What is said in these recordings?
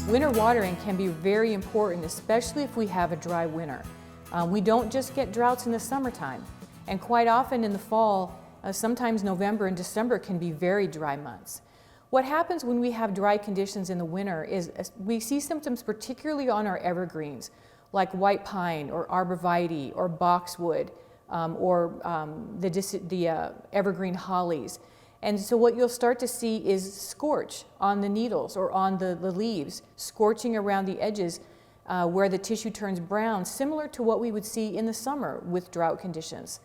Winter watering can be very important, especially if we have a dry winter. We don't just get droughts in the summertime, and quite often in the fall, sometimes November and December can be very dry months. What happens when we have dry conditions in the winter is we see symptoms particularly on our evergreens, like white pine or arborvitae or boxwood the evergreen hollies. And so what you'll start to see is scorch on the needles or on the leaves, scorching around the edges where the tissue turns brown, similar to what we would see in the summer with drought conditions.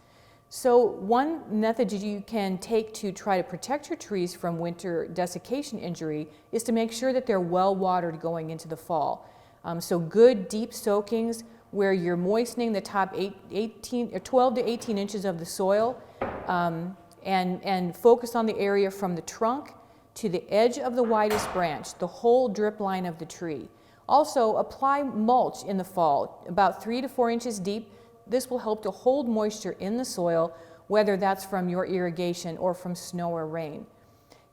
So one method you can take to try to protect your trees from winter desiccation injury is to make sure that they're well watered going into the fall. So good deep soakings where you're moistening the top 12 to 18 inches of the soil, and focus on the area from the trunk to the edge of the widest branch, the whole drip line of the tree. Also, apply mulch in the fall, about 3 to 4 inches deep. This will help to hold moisture in the soil, whether that's from your irrigation or from snow or rain.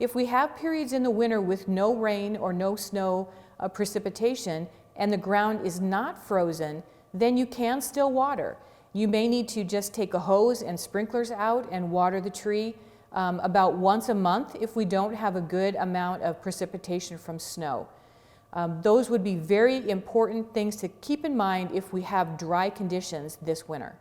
If we have periods in the winter with no rain or no snow precipitation and the ground is not frozen, then you can still water. You may need to just take a hose and sprinklers out and water the tree about once a month if we don't have a good amount of precipitation from snow. Those would be very important things to keep in mind if we have dry conditions this winter.